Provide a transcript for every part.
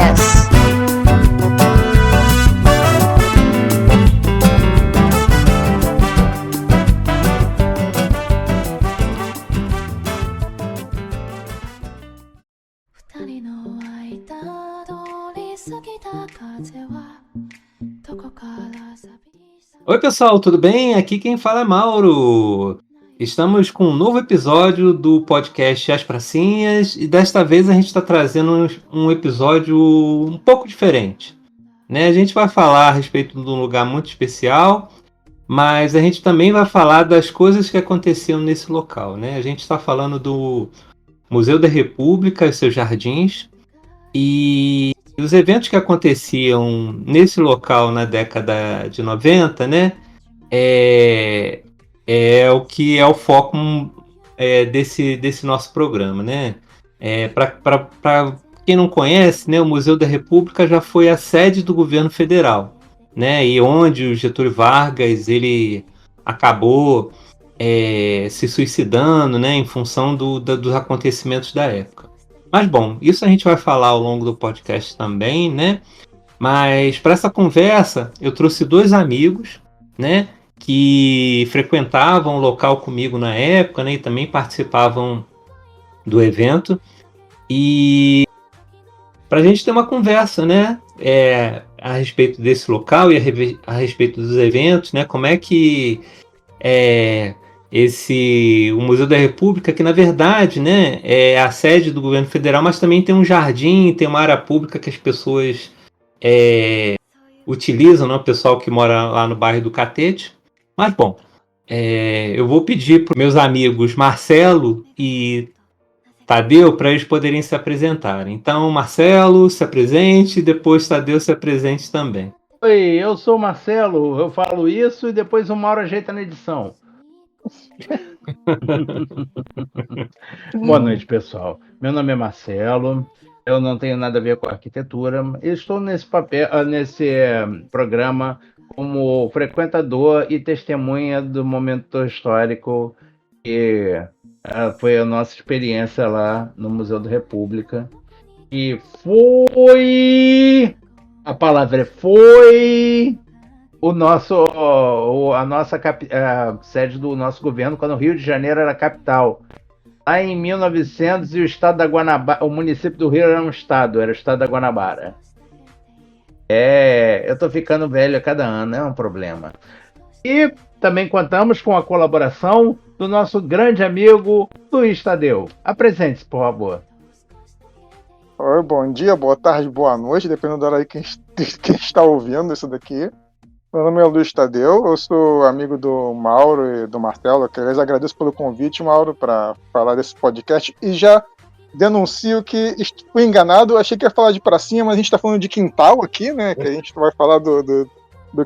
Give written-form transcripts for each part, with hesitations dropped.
Pracinhas. Oi pessoal, tudo bem? Aqui quem fala é Mauro. Estamos com um novo episódio do podcast As Pracinhas e desta vez a gente está trazendo um episódio um pouco diferente, né? A gente vai falar a respeito de um lugar muito especial, mas a gente também vai falar das coisas que aconteciam nesse local, né? A gente está falando do Museu da República e seus jardins e os eventos que aconteciam nesse local na década de 90, né? É o que é o foco desse nosso programa, né? Para quem não conhece, né, o Museu da República já foi a sede do governo federal, né? E onde o Getúlio Vargas ele acabou se suicidando, né, em função dos acontecimentos da época. Mas bom, isso a gente vai falar ao longo do podcast também, né? Mas para essa conversa eu trouxe dois amigos, né, que frequentavam o local comigo na época, né, e também participavam do evento. E para a gente ter uma conversa, né, a respeito desse local e a respeito dos eventos, né, como é que o Museu da República, que na verdade, né, é a sede do governo federal, mas também tem um jardim, tem uma área pública que as pessoas utilizam, né, o pessoal que mora lá no bairro do Catete. Mas bom, eu vou pedir para os meus amigos Marcelo e Tadeu para eles poderem se apresentarem. Então, Marcelo, se apresente, e depois Tadeu se apresente também. Oi, eu sou o Marcelo, eu falo isso e depois o Mauro ajeita na edição. Boa noite, pessoal. Meu nome é Marcelo, eu não tenho nada a ver com arquitetura, eu estou nesse programa como frequentador e testemunha do momento histórico que foi a nossa experiência lá no Museu da República. E a palavra foi a nossa sede do nosso governo quando o Rio de Janeiro era a capital. Lá em 1900 e o estado da Guanabara, o município do Rio era um estado, era o estado da Guanabara. Eu tô ficando velho a cada ano, é um problema. E também contamos com a colaboração do nosso grande amigo Luiz Tadeu. Apresente-se, por favor. Oi, bom dia, boa tarde, boa noite, dependendo da hora aí quem está ouvindo isso daqui. Meu nome é Luiz Tadeu, eu sou amigo do Mauro e do Marcelo, que eu agradeço pelo convite, Mauro, para falar desse podcast, e já denuncio que fui enganado, achei que ia falar de pracinha, mas a gente está falando de quintal aqui, né, que a gente vai falar do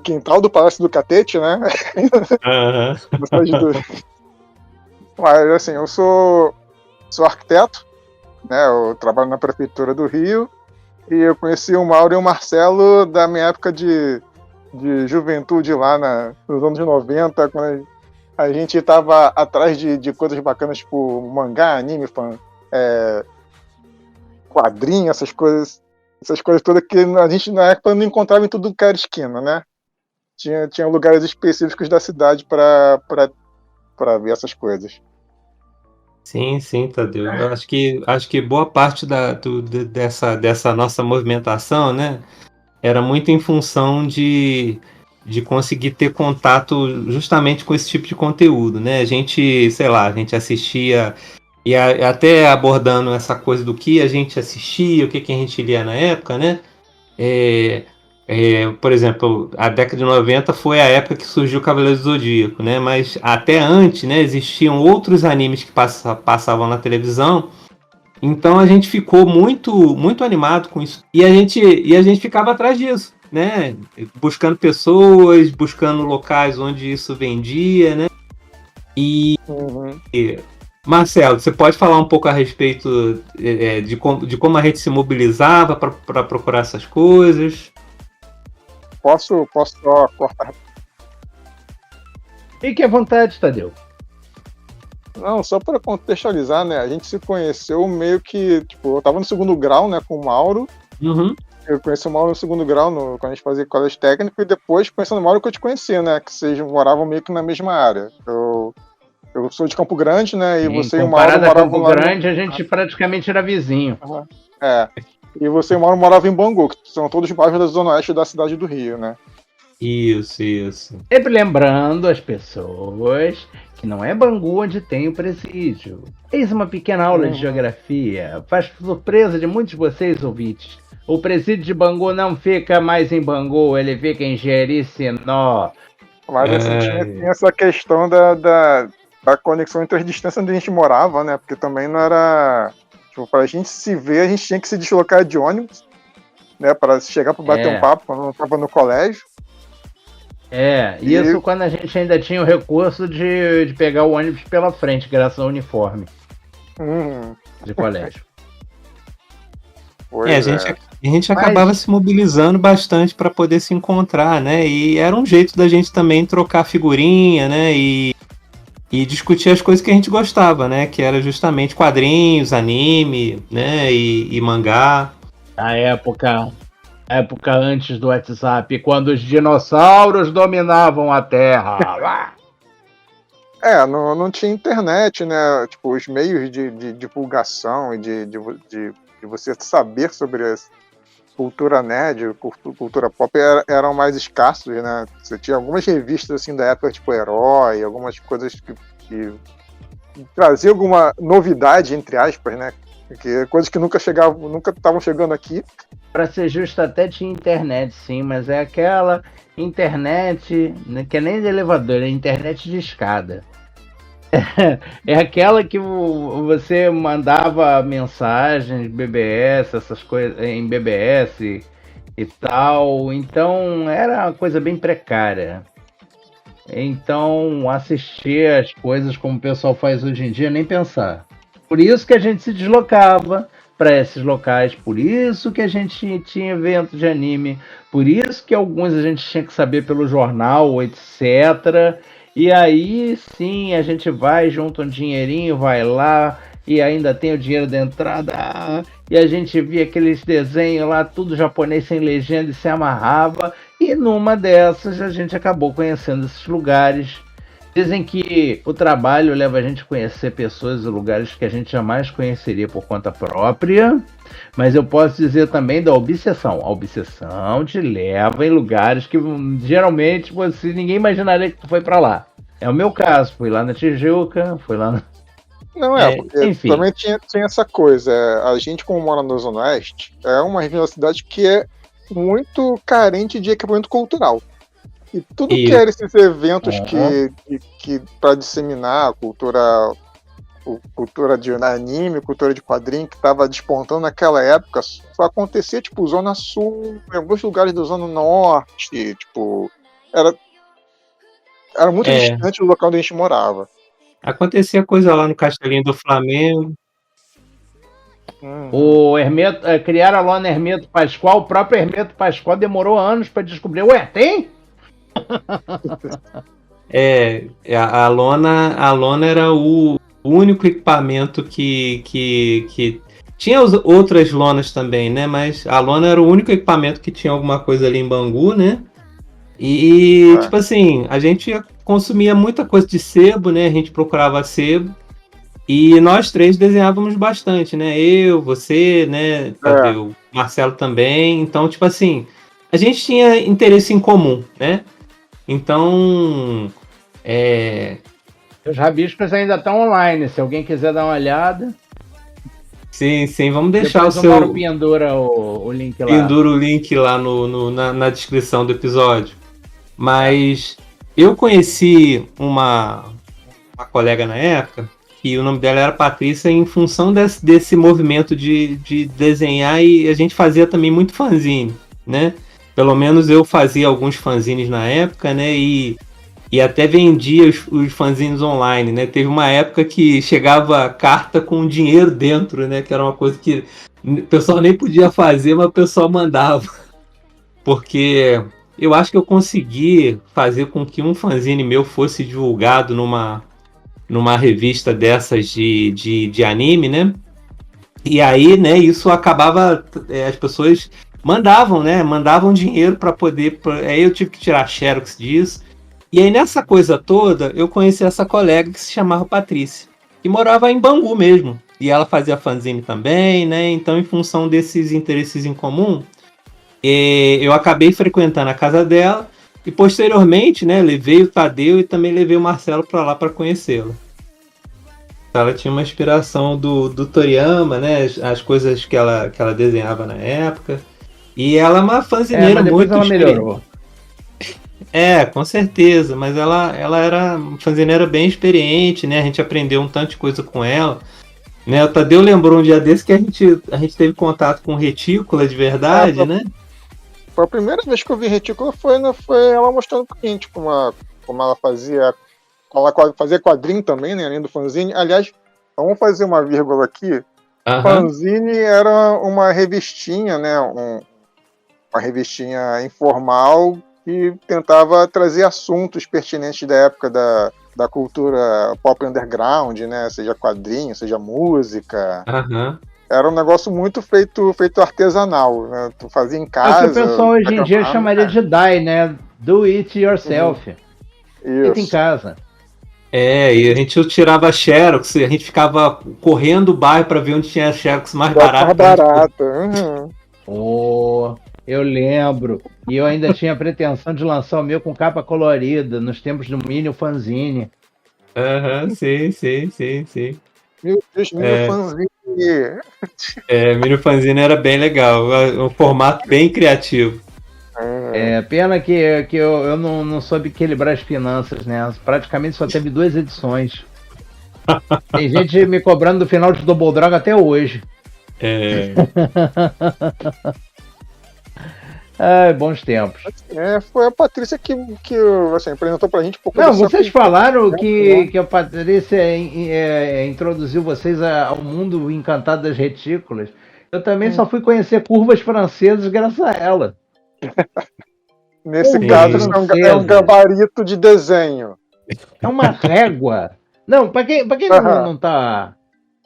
quintal do Palácio do Catete, né. Mas assim, eu sou arquiteto, né, eu trabalho na Prefeitura do Rio, e eu conheci o Mauro e o Marcelo da minha época de juventude lá nos anos 90, quando a gente estava atrás de coisas bacanas, tipo mangá, anime, quadrinho, essas coisas todas que a gente na época não encontrava em tudo que era esquina, né? Tinha lugares específicos da cidade para ver essas coisas. Sim, Tadeu. Eu acho que boa parte dessa nossa movimentação, né, era muito em função de conseguir ter contato justamente com esse tipo de conteúdo, né? A gente assistia, e até abordando essa coisa do que a gente assistia, o que a gente lia na época, né? Por exemplo, a década de 90 foi a época que surgiu o Cavaleiro do Zodíaco, né? Mas até antes, né, existiam outros animes que passavam na televisão. Então a gente ficou muito, muito animado com isso. E a gente ficava atrás disso, né? Buscando pessoas, buscando locais onde isso vendia, né? E Marcelo, você pode falar um pouco a respeito de como a gente se mobilizava para procurar essas coisas? Posso só cortar? Fique à vontade, Tadeu. Não, só para contextualizar, né? A gente se conheceu meio que, tipo, eu tava no segundo grau, né, com o Mauro, Uhum. Eu conheci o Mauro no segundo grau, quando a gente fazia colégio técnico, e depois conhecendo o Mauro que eu te conheci, né? Que vocês moravam meio que na mesma área. Eu sou de Campo Grande, né? E Sim, você e o Mauro comparado a moravam Campo lá no. Grande, a gente praticamente era vizinho. Aham. É. E você e o Mauro moravam em Bangu, que são todos bairros da Zona Oeste da cidade do Rio, né? Isso. Sempre lembrando as pessoas que não é Bangu onde tem o presídio. Eis uma pequena aula de geografia. Faz surpresa de muitos de vocês, ouvintes. O presídio de Bangu não fica mais em Bangu, ele fica em Jericinó. Mas assim, tinha essa questão da conexão entre as distâncias onde a gente morava, né? Porque também não era. Tipo, pra gente se ver, a gente tinha que se deslocar de ônibus, né? Para chegar para bater um papo quando não estava no colégio. Isso quando a gente ainda tinha o recurso de pegar o ônibus pela frente, graças ao uniforme de colégio. A gente acabava se mobilizando bastante para poder se encontrar, né? E era um jeito da gente também trocar figurinha, né? E discutir as coisas que a gente gostava, né? Que era justamente quadrinhos, anime, né? E mangá. A época antes do WhatsApp, quando os dinossauros dominavam a Terra. Não tinha internet, né? Tipo, os meios de divulgação e de você saber sobre a cultura nerd, cultura pop eram mais escassos, né? Você tinha algumas revistas assim da época, tipo Herói, algumas coisas que traziam alguma novidade, entre aspas, né? Porque coisas que nunca estavam chegando aqui. Para ser justo, até tinha internet, sim, mas é aquela internet que é nem de elevador, é internet de escada. É aquela que você mandava mensagens, BBS, essas coisas, em BBS e tal. Então era uma coisa bem precária. Então assistir as coisas como o pessoal faz hoje em dia, nem pensar. Por isso que a gente se deslocava para esses locais, por isso que a gente tinha evento de anime, por isso que alguns a gente tinha que saber pelo jornal, etc. E aí sim a gente vai, junta um dinheirinho, vai lá e ainda tem o dinheiro da entrada. E a gente via aqueles desenhos lá, tudo japonês sem legenda e se amarrava. E numa dessas a gente acabou conhecendo esses lugares. Dizem que o trabalho leva a gente a conhecer pessoas e lugares que a gente jamais conheceria por conta própria, mas eu posso dizer também da obsessão. A obsessão te leva em lugares que geralmente ninguém imaginaria que tu foi para lá. É o meu caso, fui lá na Tijuca, fui lá porque enfim. Também tinha essa coisa, a gente como mora na Zona Oeste, é uma região da cidade que é muito carente de equipamento cultural. E tudo que eram esses eventos que para disseminar a cultura de anime, cultura de quadrinho que estava despontando naquela época, só acontecia tipo Zona Sul, em alguns lugares da Zona Norte, tipo, era muito distante do local onde a gente morava. Acontecia coisa lá no Castelinho do Flamengo. O Hermeto, criaram a lona Hermeto Pascoal, o próprio Hermeto Pascoal demorou anos para descobrir. Ué, tem? A lona era o único equipamento que tinha outras lonas também, né? Mas a lona era o único equipamento que tinha alguma coisa ali em Bangu, né? E tipo assim, a gente consumia muita coisa de sebo, né? A gente procurava sebo. E nós três desenhávamos bastante, né? Eu, você, né? O Marcelo também. Então, tipo assim, a gente tinha interesse em comum, né? Então, Os rabiscos ainda estão online, se alguém quiser dar uma olhada. Sim, vamos deixar depois o seu... pendura o link lá. Pendura o link lá na descrição do episódio. Mas eu conheci uma colega na época, e o nome dela era Patrícia, em função desse movimento de desenhar, e a gente fazia também muito fanzine, né? Pelo menos eu fazia alguns fanzines na época, né? E até vendia os fanzines online, né? Teve uma época que chegava carta com dinheiro dentro, né? Que era uma coisa que o pessoal nem podia fazer, mas o pessoal mandava. Porque eu acho que eu consegui fazer com que um fanzine meu fosse divulgado numa revista dessas de anime, né? E aí, né, isso acabava, as pessoas mandavam, né, mandavam dinheiro para poder, aí eu tive que tirar xerox disso. E aí nessa coisa toda, eu conheci essa colega que se chamava Patrícia, que morava em Bangu mesmo. E ela fazia fanzine também, né, então em função desses interesses em comum, eu acabei frequentando a casa dela e posteriormente, né, levei o Tadeu e também levei o Marcelo para lá para conhecê-la. Ela tinha uma inspiração do Toriyama, né? As coisas que ela desenhava na época. E ela é uma fanzineira mas depois muito ela experiente. melhorou. Com certeza, mas ela era uma fanzineira bem experiente, né? A gente aprendeu um tanto de coisa com ela. Né? O Tadeu lembrou um dia desse que a gente teve contato com retícula de verdade, né? Foi a primeira vez que eu vi retícula, foi ela mostrando pra gente como ela fazia. Ela fazia quadrinho também, né? Além do fanzine. Aliás, vamos fazer uma vírgula aqui. Fanzine era uma revistinha, né? Uma revistinha informal que tentava trazer assuntos pertinentes da época da cultura pop underground, né? Seja quadrinho, seja música. Era um negócio muito feito artesanal, né? Tu fazia em casa. É o que o pessoal hoje em dia chamaria de DIY, né? Do it yourself. Feito em casa. E a gente tirava xerox, a gente ficava correndo o bairro para ver onde tinha xerox mais barato. Eu lembro. E eu ainda tinha a pretensão de lançar o meu com capa colorida, nos tempos do Mini Fanzine. Sim. Meu Deus, Mini Fanzine. Mini Fanzine era bem legal, um formato bem criativo. Pena que eu não soube equilibrar as finanças, né? Praticamente só teve 2 edições. Tem gente me cobrando do final de Double Dragon até hoje. Bons tempos. Foi a Patrícia que assim, apresentou pra gente um pouco. Não, vocês falaram que a Patrícia introduziu vocês ao mundo encantado das retículas. Eu também só fui conhecer curvas francesas graças a ela. Nesse caso, é um gabarito de desenho. É uma régua. Não, pra quem não tá...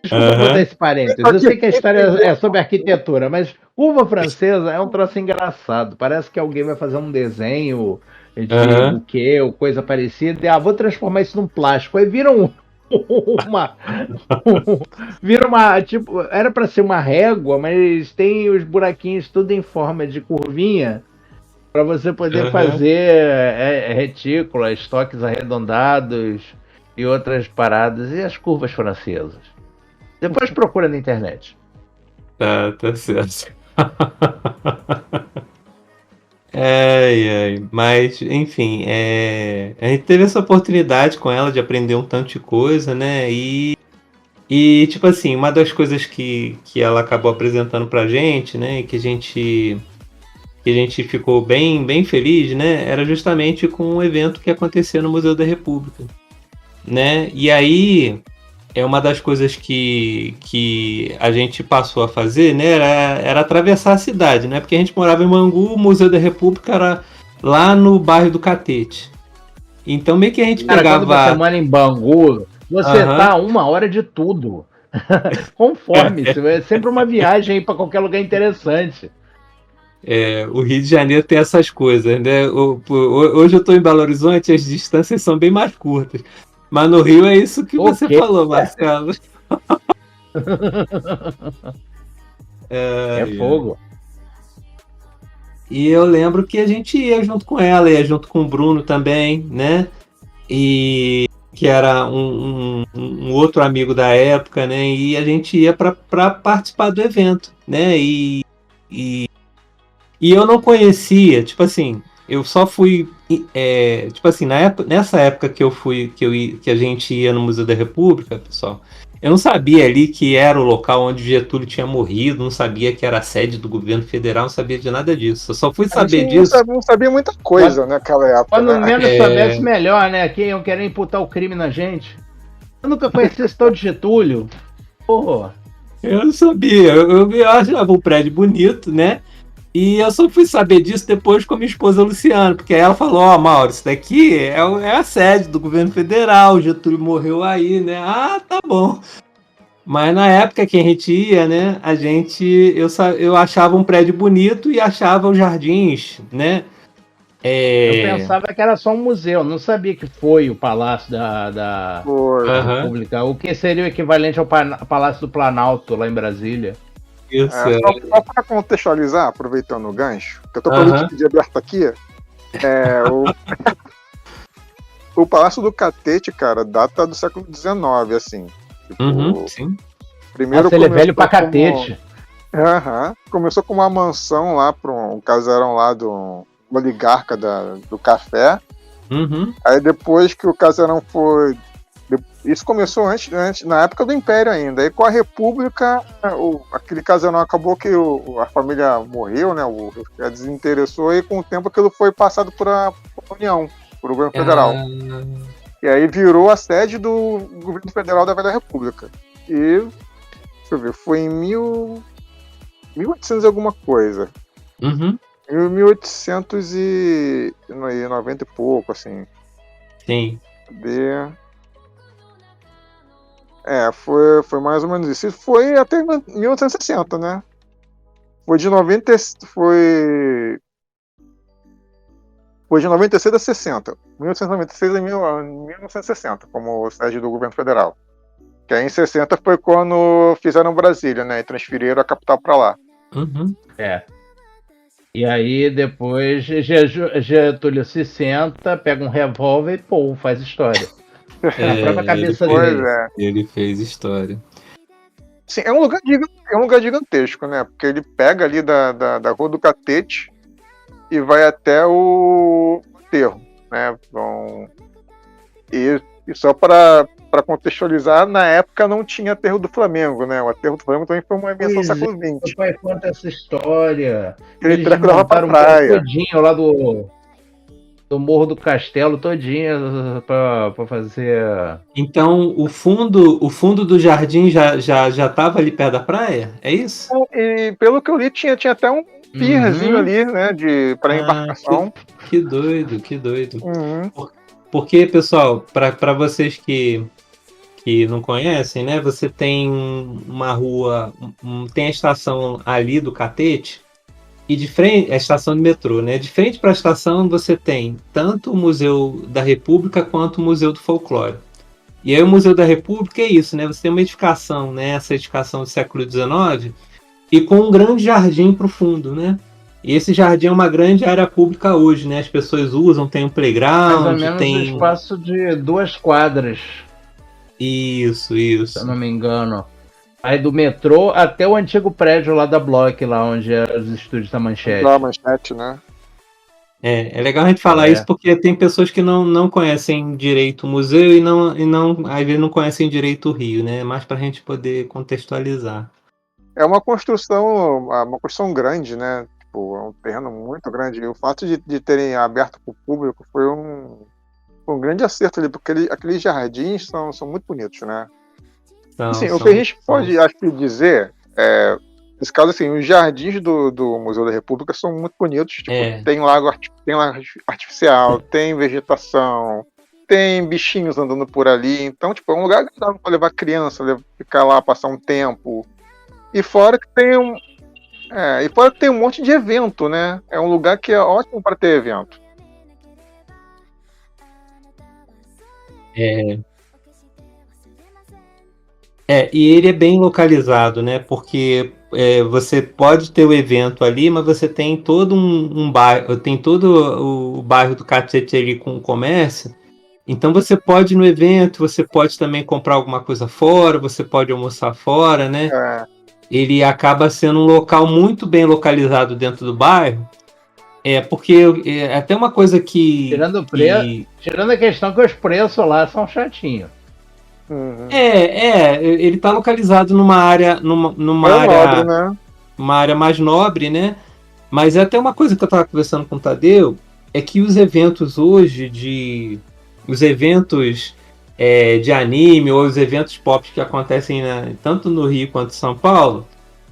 Desculpa botar esse parênteses. Eu sei que a história é sobre arquitetura, mas curva francesa é um troço engraçado. Parece que alguém vai fazer um desenho de buquê ou coisa parecida e vou transformar isso num plástico. Aí vira tipo, era para ser uma régua, mas tem os buraquinhos tudo em forma de curvinha para você poder fazer retículas, toques arredondados e outras paradas. E as curvas francesas? Depois procura na internet. Tá certo. Mas, enfim, a gente teve essa oportunidade com ela de aprender um tanto de coisa, né? E tipo assim, uma das coisas que ela acabou apresentando pra gente, né? Que a gente ficou bem feliz, né? Era justamente com um evento que acontecia no Museu da República, né? E aí... uma das coisas que a gente passou a fazer, né, era atravessar a cidade, né? Porque a gente morava em Bangu, o Museu da República era lá no bairro do Catete. Então meio que a gente pegava... Quando você mora em Bangu, você tá a 1 hora de tudo. Conforme-se, é sempre uma viagem para qualquer lugar interessante. O Rio de Janeiro tem essas coisas, né? Hoje eu tô em Belo Horizonte, as distâncias são bem mais curtas. Mas no Rio é isso que você falou, Marcelo. Fogo. E eu lembro que a gente ia junto com ela, ia junto com o Bruno também, né? E que era um outro amigo da época, né? E a gente ia para participar do evento, né? E eu não conhecia, tipo assim... Eu só fui, tipo assim, nessa época que a gente ia no Museu da República, pessoal, eu não sabia ali que era o local onde Getúlio tinha morrido, não sabia que era a sede do governo federal, não sabia de nada disso. Eu só fui saber disso. Não sabia muita coisa naquela época. Quando menos soubesse, melhor, né? Quem iam querer imputar o crime na gente. Eu nunca conheci esse tal de Getúlio. Porra. Eu não sabia. Eu achava um prédio bonito, né? E eu só fui saber disso depois com a minha esposa Luciana, porque aí ela falou, Mauro, isso daqui é a sede do governo federal, o Getúlio morreu aí, né? Ah, tá bom. Mas na época que a gente ia, né, eu achava um prédio bonito e achava os jardins, né? Eu pensava que era só um museu, não sabia que foi o Palácio da Foi. República. O que seria o equivalente ao Palácio do Planalto, lá em Brasília. Isso, Só para contextualizar, aproveitando o gancho, que eu tô com o Wikipedia aberto aqui, o Palácio do Catete, cara, data do século XIX, assim. Tipo, sim. Primeiro ele é velho pra catete. Começou com uma mansão lá para um casarão lá do oligarca do café. Aí depois que o casarão foi... Isso começou antes, na época do Império ainda. Aí com a República, aquele casarão acabou que a família morreu, né? Desinteressou e com o tempo aquilo foi passado por a União, por o governo federal. E aí virou a sede do governo federal da Velha República. E, deixa eu ver, foi em 1800 alguma coisa. Em 1890 e pouco, assim. Sim. Foi mais ou menos isso. E foi até 1860, né? Foi de 96 a 60. 1896 a 1960, como sede do governo federal. Que aí em 60 foi quando fizeram Brasília, né? E transferiram a capital para lá. E aí depois Getúlio se senta, pega um revólver e pô, faz história. Na própria cabeça dele. Ele fez história. Sim, é um lugar gigantesco, né? Porque ele pega ali da Rua do Catete e vai até o aterro, né? E só para contextualizar, na época não tinha aterro do Flamengo, né? O aterro do Flamengo também foi uma invenção do século XX. Meu pai conta essa história. Eles dava pra praia. Todinho lá do Morro do Castelo, todinho pra fazer... Então, o fundo do jardim já tava ali perto da praia? É isso? E pelo que eu li, tinha até um pierzinho ali, né? Para embarcação. Que doido. Porque, pessoal, para vocês que não conhecem, né? Você tem uma rua, tem a estação ali do Catete, e de frente, a estação de metrô, né? De frente para a estação você tem tanto o Museu da República quanto o Museu do Folclore. E aí o Museu da República é isso, né? Você tem uma edificação, né? Essa edificação do século XIX, e com um grande jardim para o fundo, né? E esse jardim é uma grande área pública hoje, né? As pessoas usam, tem um playground, mais ou menos um espaço de 2 quadras. Isso. Se eu não me engano. Aí do metrô até o antigo prédio lá da Block, lá onde eram os estúdios da Manchete. Da Manchete, né? É legal a gente falar isso porque tem pessoas que não conhecem direito o museu e às vezes não conhecem direito o Rio, né? Mais pra gente poder contextualizar. É uma construção grande, né? Tipo, é um terreno muito grande. E o fato de terem aberto para o público foi um grande acerto ali, porque aqueles jardins são muito bonitos, né? O que a gente pode, acho que, dizer nesse caso, assim, os jardins do Museu da República são muito bonitos. Tipo, tem lago artificial, tem vegetação, tem bichinhos andando por ali. Então, tipo, é um lugar agradável para levar criança, ficar lá, passar um tempo. E fora que tem um monte de evento, né? É um lugar que é ótimo para ter evento. E ele é bem localizado, né? Porque você pode ter o evento ali, mas você tem todo um bairro, tem todo o bairro do Catete ali com comércio. Então você pode ir no evento, você pode também comprar alguma coisa fora, você pode almoçar fora, né? Ele acaba sendo um local muito bem localizado dentro do bairro. Porque até uma coisa que... Tirando a questão que os preços lá são chatinhos. Ele está localizado numa área, nobre, né? Uma área mais nobre, né? Mas é até uma coisa que eu estava conversando com o Tadeu, é que os eventos hoje os eventos de anime ou os eventos pop que acontecem tanto no Rio quanto em São Paulo,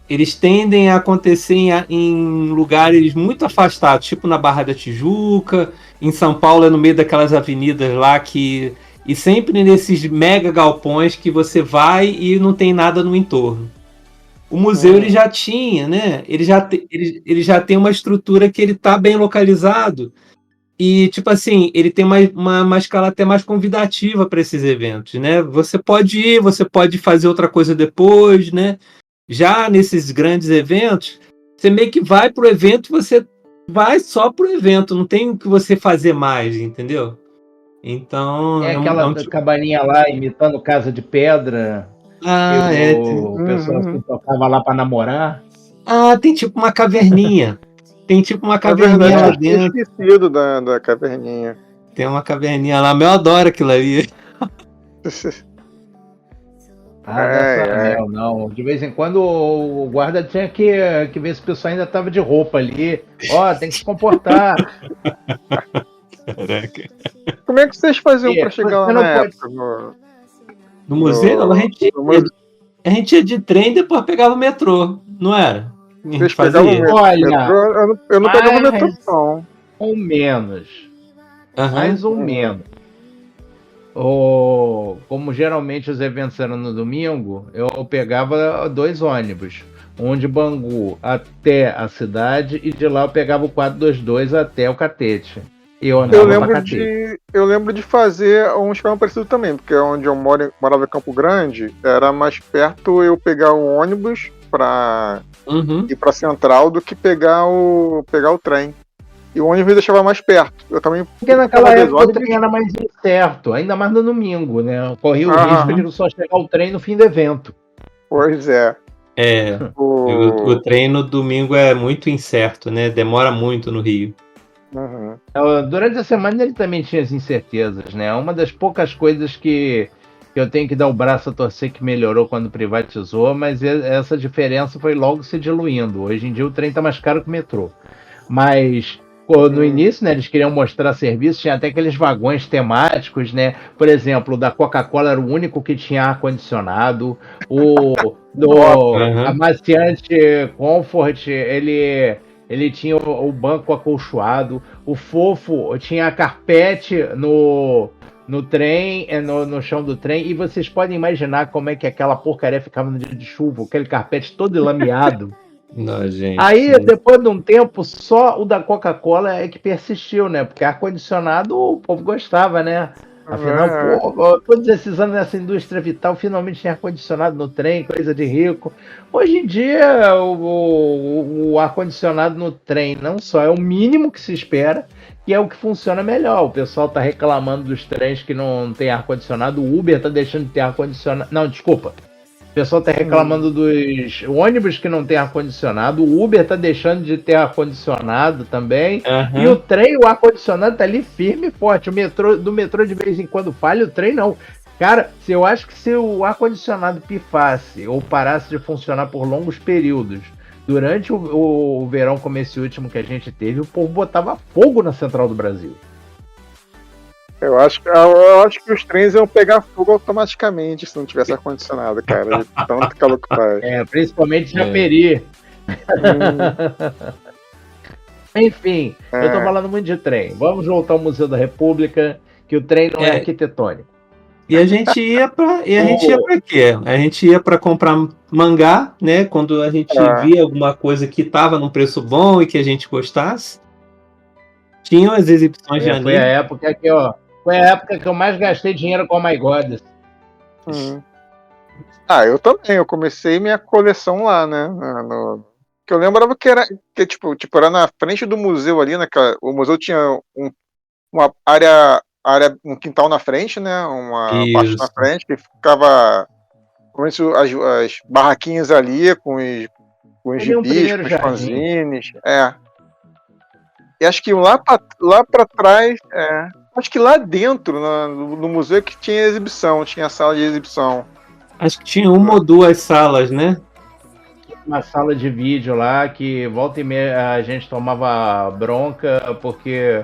eles tendem a acontecer em lugares muito afastados, tipo na Barra da Tijuca, em São Paulo é no meio daquelas avenidas lá que... E sempre nesses mega galpões que você vai e não tem nada no entorno. O museu ele já tinha, né? Ele já tem uma estrutura que ele está bem localizado e, tipo assim, ele tem uma escala até mais convidativa para esses eventos, né? Você pode ir, você pode fazer outra coisa depois, né? Já nesses grandes eventos, você meio que vai pro evento, você vai só pro evento, não tem o que você fazer mais, entendeu? Então, É aquela cabaninha lá imitando Casa de Pedra. O pessoal se tocava lá para namorar. Tem tipo uma caverninha. Tem tipo uma Na caverninha lá verdade, eu dentro. tinha esquecido da caverninha. Tem uma caverninha lá, eu adoro aquilo ali. Não. De vez em quando o guarda tinha que ver se o pessoal ainda tava de roupa ali. Ó, tem que se comportar. Caraca. Como é que vocês faziam para chegar lá na época? No museu, a gente ia de trem e depois pegava o metrô, não era? Vocês pegavam o metrô? Olha, eu não pegava o metrô, não. Ou menos. Mais ou menos. Como geralmente os eventos eram no domingo, eu pegava 2 ônibus. Um de Bangu até a cidade e de lá eu pegava o 422 até o Catete. Eu lembro de fazer um esquema parecido também, porque onde eu morava em Campo Grande, era mais perto eu pegar o ônibus para ir para Central do que pegar o trem. E o ônibus me deixava mais perto. Eu também. Porque naquela época o trem era mais incerto, ainda mais no domingo, né? Corria o risco de só chegar o trem no fim do evento. Pois é. O trem no domingo é muito incerto, né? Demora muito no Rio. Durante a semana ele também tinha as incertezas, né? Uma das poucas coisas que eu tenho que dar o braço a torcer que melhorou quando privatizou, mas essa diferença foi logo se diluindo. Hoje em dia o trem tá mais caro que o metrô. Mas no início, né, eles queriam mostrar serviço, tinha até aqueles vagões temáticos, né? Por exemplo, o da Coca-Cola era o único que tinha ar-condicionado. Amaciante Comfort, ele tinha o banco acolchoado. O Fofo tinha carpete no trem, no chão do trem. E vocês podem imaginar como é que aquela porcaria ficava no dia de chuva, aquele carpete todo lameado. Não, gente. Aí, depois de um tempo, só o da Coca-Cola é que persistiu, né? Porque ar-condicionado o povo gostava, né? Afinal, todos esses anos nessa indústria vital, finalmente tinha ar-condicionado no trem, coisa de rico. Hoje em dia, o ar-condicionado no trem não só é o mínimo que se espera, que é o que funciona melhor. O pessoal tá reclamando dos trens que não tem ar-condicionado, o Uber tá deixando de ter ar-condicionado. Não, desculpa. O pessoal tá reclamando dos ônibus que não tem ar-condicionado, o Uber tá deixando de ter ar-condicionado também, e o trem, o ar-condicionado tá ali firme e forte. Do metrô de vez em quando falha, o trem não. Cara, eu acho que se o ar-condicionado pifasse ou parasse de funcionar por longos períodos, durante o verão como esse último que a gente teve, o povo botava fogo na Central do Brasil. Eu acho que os trens iam pegar fogo automaticamente se não tivesse ar-condicionado, cara. De tanto calor que faz. Principalmente Japeri. Enfim, eu tô falando muito de trem. Vamos voltar ao Museu da República, que o trem não é arquitetônico. E a gente ia pra quê? A gente ia pra comprar mangá, né? Quando a gente via alguma coisa que tava num preço bom e que a gente gostasse. Tinham as exibições de anime. Foi a época que, foi a época que eu mais gastei dinheiro com o My God. Eu também. Eu comecei minha coleção lá, né? Que eu lembrava que era era na frente do museu ali, o museu tinha uma área, um quintal na frente, né? Uma parte na frente que ficava as barraquinhas ali com os gibis, com os fanzines. E acho que lá pra trás, acho que lá dentro, no museu, que tinha exibição, tinha sala de exibição. Acho que tinha uma ou duas salas, né? Uma sala de vídeo lá que volta e meia a gente tomava bronca porque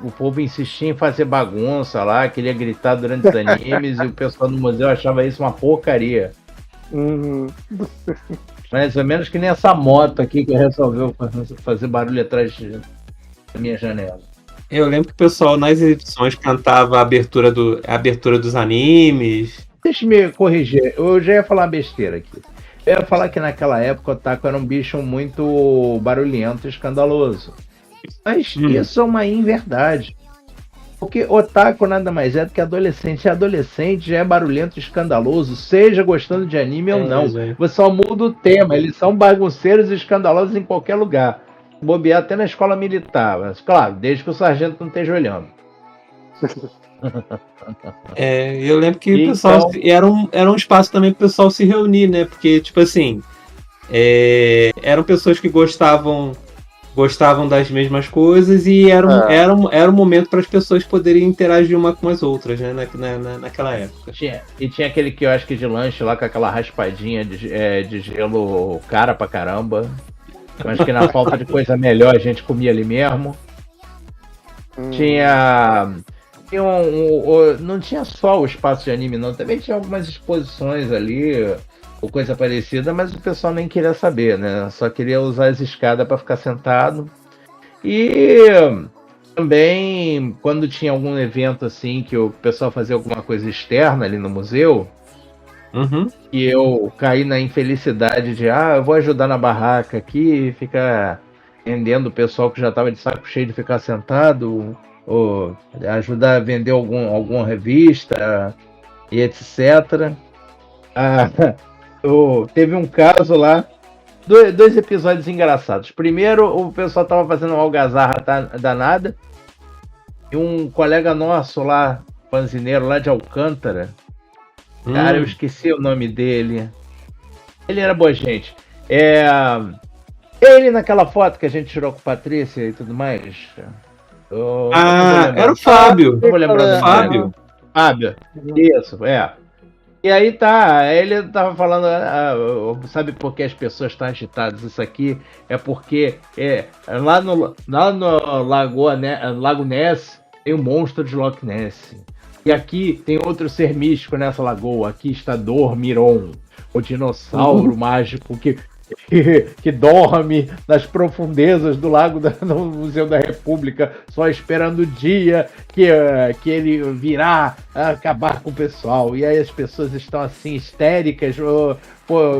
o povo insistia em fazer bagunça lá, queria gritar durante os animes e o pessoal do museu achava isso uma porcaria. Mais ou menos que nem essa moto aqui que resolveu fazer barulho atrás da minha janela. Eu lembro que o pessoal nas edições cantava a abertura dos animes. Deixa eu me corrigir, eu já ia falar uma besteira aqui. Eu ia falar que naquela época o otaku era um bicho muito barulhento e escandaloso. Mas isso é uma inverdade. Porque otaku nada mais é do que adolescente. E adolescente já é barulhento e escandaloso, seja gostando de anime ou não. Você só muda o tema. Eles são bagunceiros e escandalosos em qualquer lugar. Bobear até na escola militar. Mas, claro, desde que o sargento não esteja olhando. Eu lembro que o pessoal era um espaço também para o pessoal se reunir, né? Porque, tipo assim, eram pessoas que gostavam das mesmas coisas e era um momento para as pessoas poderem interagir uma com as outras, né? Naquela época. Tinha aquele quiosque de lanche lá com aquela raspadinha de gelo cara pra caramba. Eu acho que na falta de coisa melhor a gente comia ali mesmo. Não tinha só o espaço de anime, não. Também tinha algumas exposições ali, ou coisa parecida, mas o pessoal nem queria saber, né? Só queria usar as escadas para ficar sentado. E também, quando tinha algum evento assim, que o pessoal fazia alguma coisa externa ali no museu, e eu caí na infelicidade de, eu vou ajudar na barraca aqui, e ficar vendendo o pessoal que já estava de saco cheio de ficar sentado, ou ajudar a vender alguma revista e etc. Teve um caso lá, dois episódios engraçados. Primeiro, o pessoal tava fazendo uma algazarra danada e um colega nosso lá, fanzineiro lá de Alcântara, cara, eu esqueci o nome dele. Ele era boa gente. Ele naquela foto que a gente tirou com a Patrícia e tudo mais. Era o Fábio. Não vou lembrar do Fábio. Fábio, isso, E aí ele tava falando, sabe por que as pessoas estão agitadas? Isso aqui é porque lá no Lago Ness tem o monstro de Loch Ness. E aqui tem outro ser místico nessa lagoa. Aqui está Dormiron, o dinossauro mágico que dorme nas profundezas do lago no Museu da República, só esperando o dia que ele virá acabar com o pessoal. E aí as pessoas estão assim histéricas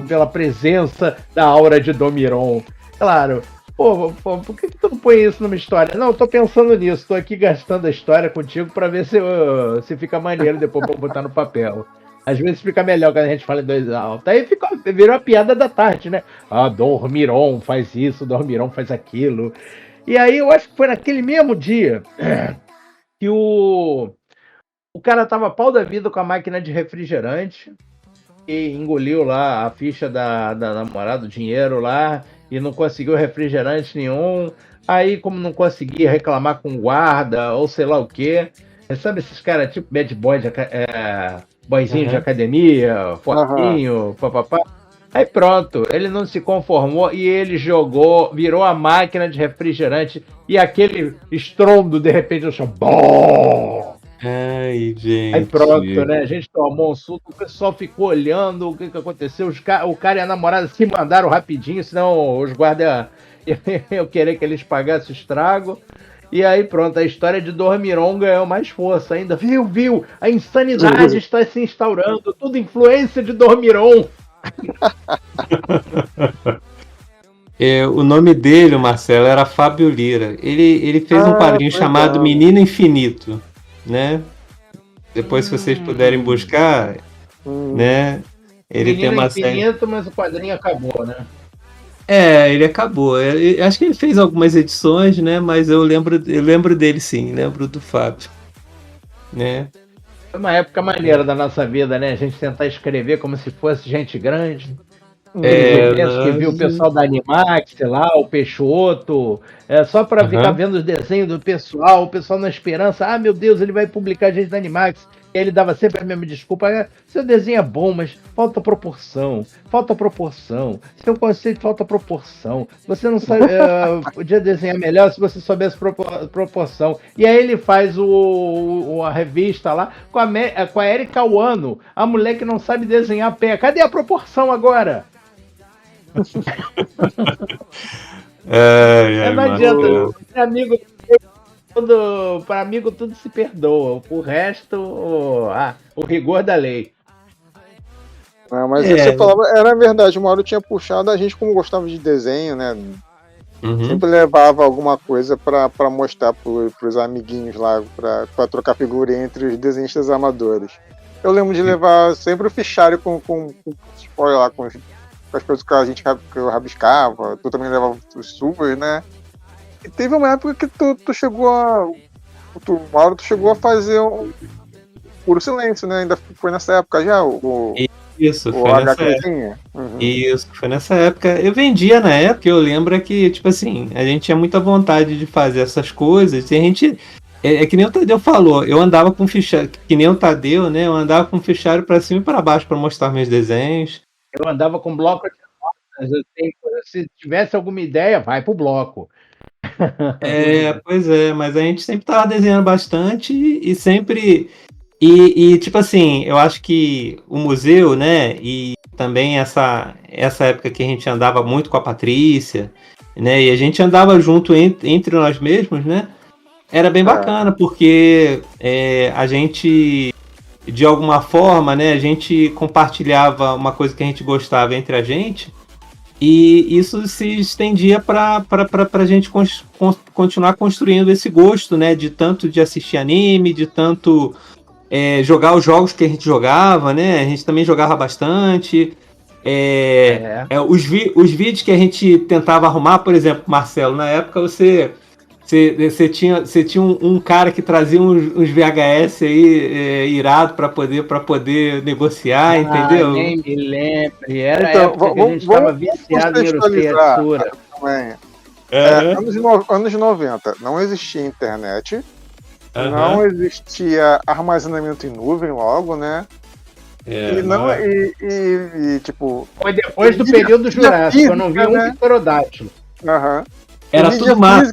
pela presença da aura de Dormiron. Claro, por que tu não põe isso numa história? Não, eu tô pensando nisso, tô aqui gastando a história contigo para ver se fica maneiro depois pra botar no papel. Às vezes fica melhor quando a gente fala em dois altos. Aí virou a piada da tarde, né? Dormiron faz isso, Dormiron faz aquilo. E aí eu acho que foi naquele mesmo dia que o cara tava pau da vida com a máquina de refrigerante e engoliu lá a ficha da namorada, o dinheiro lá, e não conseguiu refrigerante nenhum. Aí, como não conseguia reclamar com o guarda ou sei lá o quê, sabe esses caras tipo bad boy, boyzinho de academia, fortinho, papapá. Aí pronto, ele não se conformou e ele virou a máquina de refrigerante e aquele estrondo de repente eu chamo, bom! Ai, gente. Aí pronto, né? A gente tomou um suco, o pessoal ficou olhando o que aconteceu. O cara e a namorada se mandaram rapidinho, senão os guardas iam querer que eles pagassem o estrago. E aí pronto, a história de Dormiron ganhou mais força ainda. Viu? A insanidade está se instaurando. Tudo influência de Dormiron. O nome dele, Marcelo, era Fábio Lira. Ele fez um quadrinho chamado Menino Infinito, né? Depois, se vocês puderem buscar, né? Ele Menino tem uma Infinito, mas o quadrinho acabou, né? Ele acabou. Acho que ele fez algumas edições, né? Mas eu lembro dele, sim. Lembro do Fábio, né? Foi uma época maneira da nossa vida, né? A gente tentar escrever como se fosse gente grande. Que viu o pessoal da Animax, sei lá, o Peixoto, só para ficar vendo os desenhos do pessoal, o pessoal na esperança, meu Deus, ele vai publicar gente da Animax. E ele dava sempre a mesma desculpa, seu desenho é bom, mas falta proporção, seu conceito falta proporção, você não sabe, podia desenhar melhor se você soubesse proporção. E aí ele faz a revista lá com a Erika Wano, a mulher que não sabe desenhar pé. Cadê a proporção agora? Não adianta, amigo Para amigo tudo se perdoa. O resto, o rigor da lei. Não, mas você falava, era verdade, o Mauro tinha puxado, a gente como gostava de desenho, né? Sempre levava alguma coisa pra mostrar pros amiguinhos lá, pra trocar figura entre os desenhistas amadores. Eu lembro de levar sempre o fichário com spoiler lá, com as coisas que eu rabiscava, tu também levava os suas, né? E teve uma época que tu chegou a. Mauro, tu chegou a fazer um Puro Silêncio, né? Ainda foi nessa época já, Isso, foi nessa época. Isso, foi nessa época. Eu vendia na época, eu lembro que, tipo assim, a gente tinha muita vontade de fazer essas coisas, e a gente. É que nem o Tadeu falou, eu andava com fichário, que nem o Tadeu, né? Eu andava com fichário pra cima e pra baixo pra mostrar meus desenhos. Eu andava com bloco de notas, se tivesse alguma ideia, vai pro bloco. Pois é, mas a gente sempre tava desenhando bastante e sempre. E tipo assim, eu acho que o museu, né? E também essa época que a gente andava muito com a Patrícia, né? E a gente andava junto entre nós mesmos, né? Era bem bacana, porque a gente, de alguma forma, né? A gente compartilhava uma coisa que a gente gostava entre a gente. E isso se estendia para a gente continuar construindo esse gosto, né? De tanto de assistir anime, de tanto jogar os jogos que a gente jogava, né? A gente também jogava bastante. Os vídeos que a gente tentava arrumar, por exemplo, Marcelo, na época você tinha um cara que trazia uns VHS aí irado para poder negociar, entendeu? Nem me lembro. Era a época que a gente estava viciado em Eurocensura. Anos 90, não existia internet, não existia armazenamento em nuvem logo, né? Tipo... Foi depois do período Jurássico, eu não vi um pterodátilo. Era tudo mato.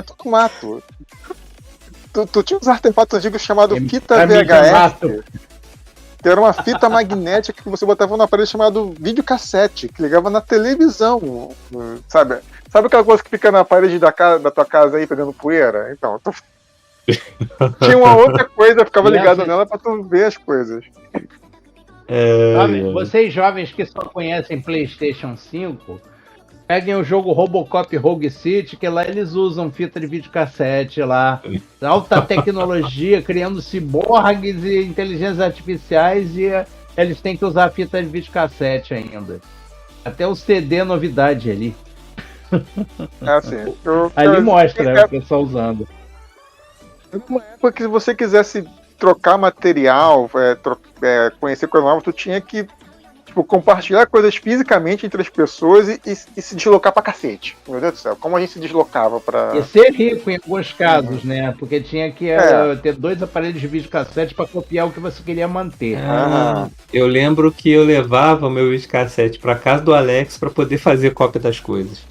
Tudo mato. Tu tinha uns artefatos antigos chamados fita VHS, que era uma fita magnética que você botava no aparelho chamado videocassete, que ligava na televisão, sabe? Sabe aquela coisa que fica na parede da tua casa aí pegando poeira? Então, tinha uma outra coisa, ficava ligada nela pra tu ver as coisas. Vocês jovens que só conhecem PlayStation 5, peguem o jogo Robocop Rogue City, que lá eles usam fita de videocassete lá. Alta tecnologia, criando ciborgues e inteligências artificiais, e eles têm que usar fita de videocassete ainda. Até o CD novidade ali. Assim, ali mostra o pessoal usando. Numa época que se você quisesse trocar material, conhecer coisa nova, tu tinha que compartilhar coisas fisicamente entre as pessoas e se deslocar pra cacete. Meu Deus do céu, como a gente se deslocava pra... E ser rico em alguns casos, né? Porque tinha que ter 2 aparelhos de videocassete pra copiar o que você queria manter. Eu lembro que eu levava o meu videocassete pra casa do Alex pra poder fazer cópia das coisas.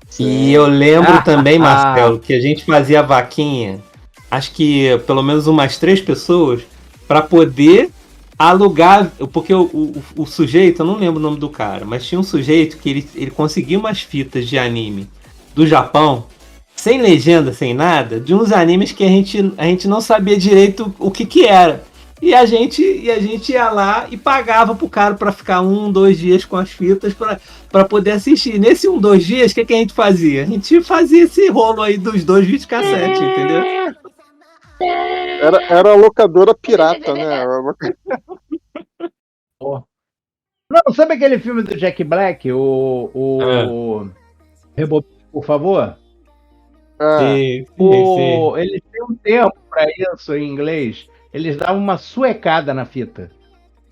Sim. E eu lembro também, Marcelo, que a gente fazia vaquinha, acho que pelo menos umas 3 pessoas, pra poder alugar, porque o sujeito, eu não lembro o nome do cara, mas tinha um sujeito que ele conseguia umas fitas de anime do Japão, sem legenda, sem nada, de uns animes que a gente não sabia direito o que era. E a gente ia lá e pagava pro cara pra ficar 1-2 dias com as fitas pra poder assistir. Nesse 1-2 dias, o que a gente fazia? A gente fazia esse rolo aí dos 2 videocassetes, entendeu? Era a locadora pirata, né? Não, sabe aquele filme do Jack Black? Rebobine, por favor? Sim. Eles têm um termo pra isso em inglês. Eles davam uma suecada na fita.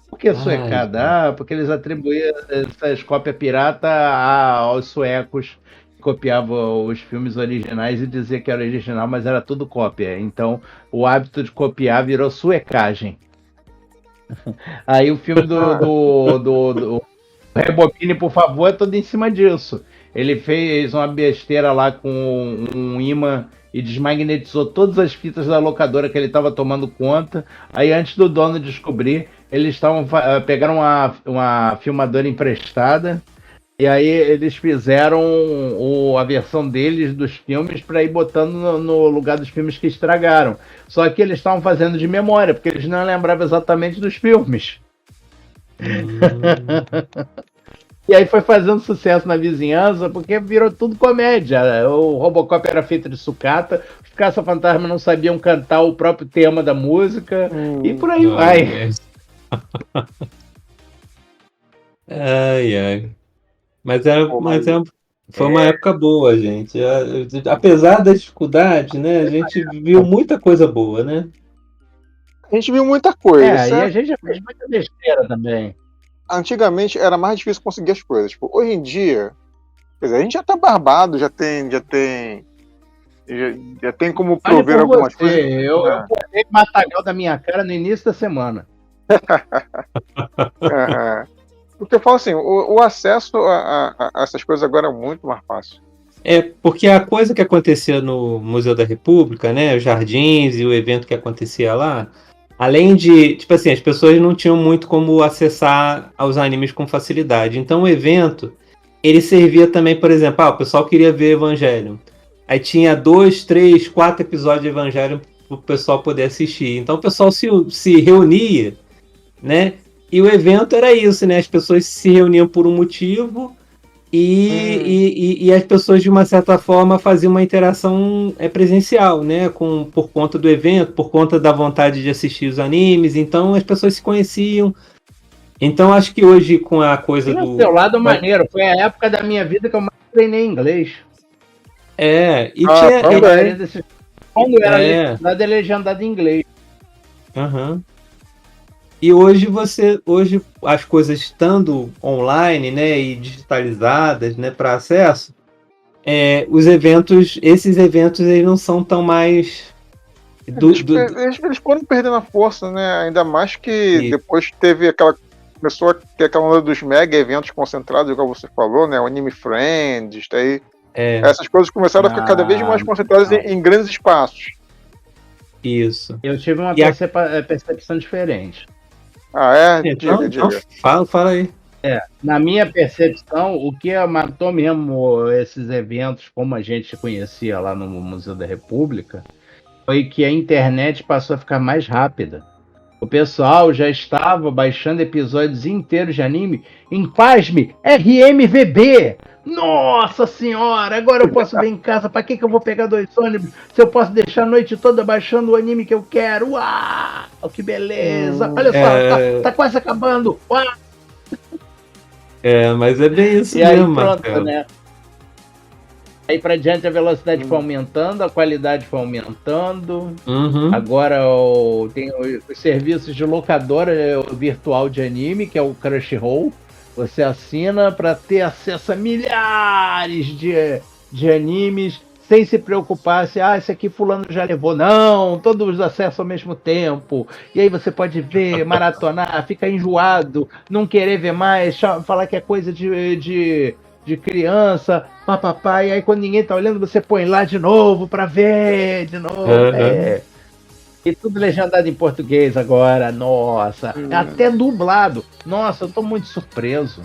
Por que suecada? Porque eles atribuíam essas cópias pirata aos suecos que copiavam os filmes originais e diziam que era original, mas era tudo cópia. Então, o hábito de copiar virou suecagem. Aí o filme do Rebobine, por favor, é todo em cima disso. Ele fez uma besteira lá com um imã e desmagnetizou todas as fitas da locadora que ele estava tomando conta. Aí, antes do dono descobrir, eles pegaram uma filmadora emprestada E aí eles fizeram a versão deles dos filmes para ir botando no lugar dos filmes que estragaram. Só que eles estavam fazendo de memória, porque eles não lembravam exatamente dos filmes. E aí foi fazendo sucesso na vizinhança, porque virou tudo comédia. O Robocop era feito de sucata, os caça-fantasmas não sabiam cantar o próprio tema da música, e por aí vai. Ai. Foi uma época boa, gente. Apesar da dificuldade, né? A gente viu muita coisa boa, né? A gente viu muita coisa. E a gente já fez muita besteira também. Antigamente era mais difícil conseguir as coisas. Tipo, hoje em dia, quer dizer, a gente já tá barbado, já tem como prover algumas coisas. Eu botei matagal da minha cara no início da semana. Porque eu falo assim, o acesso a essas coisas agora é muito mais fácil. Porque a coisa que acontecia no Museu da República, né, os jardins e o evento que acontecia lá, além de, tipo assim, as pessoas não tinham muito como acessar aos animes com facilidade. Então o evento, ele servia também, por exemplo, o pessoal queria ver Evangelion. Aí tinha 2, 3, 4 episódios de Evangelion para o pessoal poder assistir. Então o pessoal se reunia, né? E o evento era isso, né? As pessoas se reuniam por um motivo e as pessoas, de uma certa forma, faziam uma interação presencial, né? Por conta do evento, por conta da vontade de assistir os animes. Então as pessoas se conheciam. Então acho que hoje, com a coisa do... Do seu lado maneiro, foi a época da minha vida que eu mais treinei inglês. Quando era legendado, é legendado em inglês. E hoje as coisas estando online, né, e digitalizadas, né, para acesso, esses eventos eles não são tão mais eles foram perdendo a força, né? Ainda mais que depois começou a ter aquela onda dos mega eventos concentrados, igual você falou, né? O Anime Friends, daí essas coisas começaram a ficar cada vez mais concentradas em grandes espaços. Isso. Eu tive uma percepção diferente. Então, fala aí. Na minha percepção, o que matou mesmo esses eventos, como a gente conhecia lá no Museu da República, foi que a internet passou a ficar mais rápida. O pessoal já estava baixando episódios inteiros de anime em, pasme, RMVB. Nossa senhora, agora eu posso ver em casa. Pra que eu vou pegar 2 ônibus se eu posso deixar a noite toda baixando o anime que eu quero? Uau, que beleza. Olha só, tá quase acabando. Uau. Mas é bem isso e mesmo, aí pronto, né? Aí pra diante a velocidade foi aumentando, a qualidade foi aumentando. Agora tem os serviços de locadora virtual de anime, que é o Crunchyroll. Você assina para ter acesso a milhares de animes, sem se preocupar se esse aqui fulano já levou. Não, todos os acessos ao mesmo tempo. E aí você pode ver, maratonar, ficar enjoado, não querer ver mais, falar que é coisa de criança, papapá, e aí quando ninguém tá olhando, você põe lá de novo pra ver, de novo. E tudo legendado em português agora, nossa. Até dublado. Nossa, eu tô muito surpreso.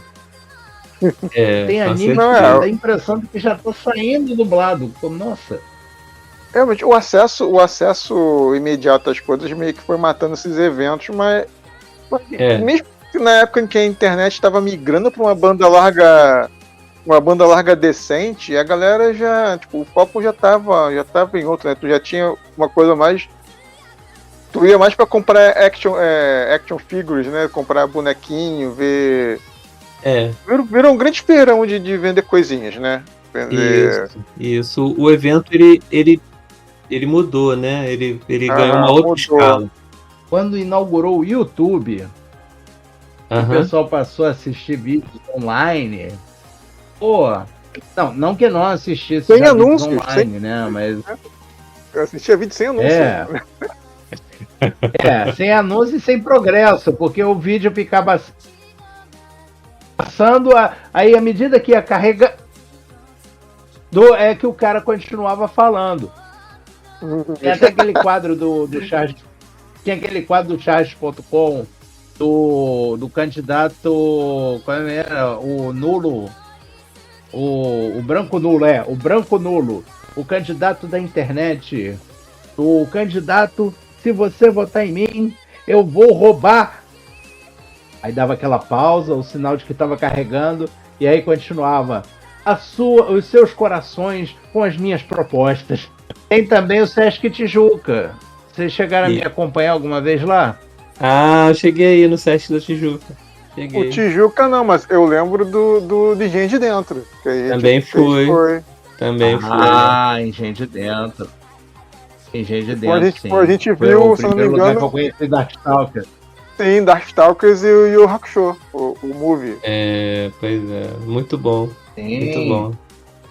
Tem anime que dá a impressão de que já tá saindo dublado. Nossa. Realmente, o acesso imediato às coisas meio que foi matando esses eventos, mas mesmo que na época em que a internet estava migrando para uma banda larga decente, a galera já, o foco já tava em outro, né? Tu já tinha uma coisa mais... Tu ia mais pra comprar action figures, né? Comprar bonequinho, ver... Virou um grande feirão de vender coisinhas, né? Isso. O evento, ele mudou, né? Ele ganhou uma outra escala. Quando inaugurou o YouTube, o pessoal passou a assistir vídeos online. Não que eu não assistisse sem anúncios online, né? Mas eu assistia vídeo sem anúncio. Sem anúncio e sem progresso, porque o vídeo ficava passando, aí à medida que ia carregar, que o cara continuava falando. Tem até aquele quadro do Charge, tinha aquele quadro do Charge.com do candidato, qual era? O nulo O branco nulo, o branco nulo, o candidato da internet, o candidato, se você votar em mim, eu vou roubar. Aí dava aquela pausa, o sinal de que estava carregando, e aí continuava. Os seus corações com as minhas propostas. Tem também o Sesc Tijuca. Vocês chegaram a me acompanhar alguma vez lá? Ah, eu cheguei aí no Sesc da Tijuca. Cheguei. O Tijuca não, mas eu lembro de Engenho de Dentro. Que aí Também foi. Também foi. Ah, Engenho de Dentro. Engenho de Dentro, sim. A gente viu, se não me engano... que eu conheci Darkstalkers. Sim, Darkstalkers e o Yu Hakusho, o movie. Pois é. Muito bom. Sim. Muito bom.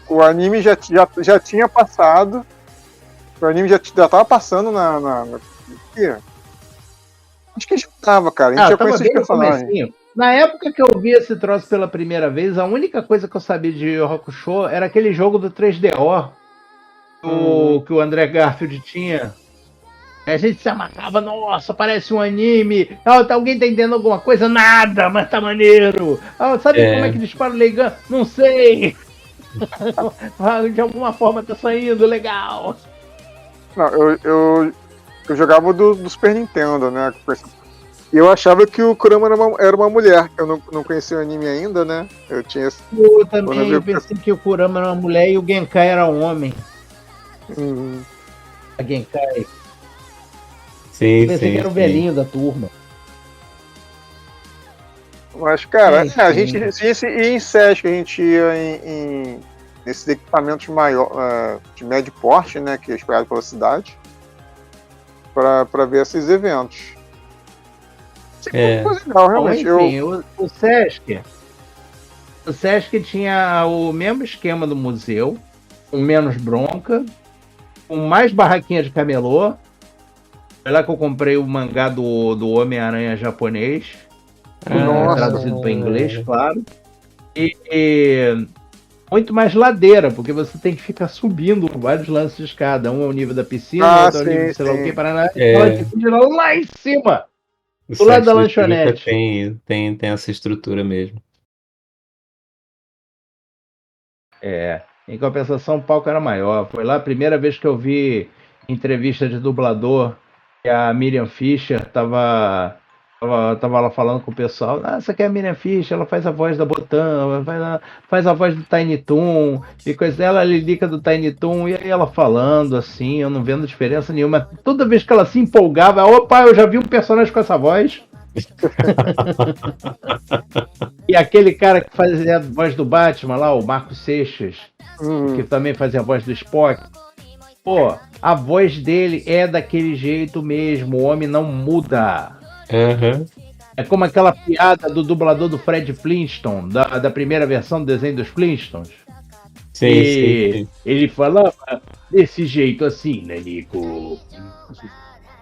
O anime já tinha passado. O anime já tava passando na... Acho que já tava, cara. A gente já conhecia os personagens. Na época que eu vi esse troço pela primeira vez, a única coisa que eu sabia de Yu Hakusho era aquele jogo do 3DO que o André Garfield tinha. A gente se amarrava, nossa, parece um anime. Alguém tá entendendo alguma coisa? Nada, mas tá maneiro. Sabe como é que dispara o Leigan? Não sei. De alguma forma tá saindo, legal. Não, eu jogava do Super Nintendo, né? E eu achava que o Kurama era uma mulher. Eu não conhecia o anime ainda, né? Eu também pensei que o Kurama era uma mulher e o Genkai era um homem. Uhum. A Genkai. Sim, pensei que era o velhinho da turma. Mas, cara, a gente ia em Sesc, a gente ia nesses equipamentos de médio porte, né? Que é espalhado pela cidade. Pra ver esses eventos. Legal, realmente. Enfim, o Sesc tinha o mesmo esquema do museu, com menos bronca, com mais barraquinha de camelô. Foi lá que eu comprei o mangá do Homem-Aranha japonês, traduzido para inglês, claro. E muito mais ladeira, porque você tem que ficar subindo vários lances de escada. Um é o nível da piscina, outro é o nível, sei lá o que, Paraná, lá em cima, do lado da lanchonete. Tem essa estrutura mesmo. Em compensação, o palco era maior. Foi lá a primeira vez que eu vi entrevista de dublador, que a Miriam Fischer tava lá falando com o pessoal. Essa aqui é a Miriam Fischer, ela faz a voz da Botão, faz a voz do Tiny Toon, e coisa dela, a Lilica do Tiny Toon, e aí ela falando assim, eu não vendo diferença nenhuma. Toda vez que ela se empolgava, opa, eu já vi um personagem com essa voz. E aquele cara que fazia a voz do Batman lá, o Marco Seixas, que também fazia a voz do Spock. Pô, a voz dele é daquele jeito mesmo, o homem não muda. Uhum. É como aquela piada do dublador do Fred Flintstone, da primeira versão do desenho dos Flintstones. Sim. Ele falava desse jeito assim, né, Nico?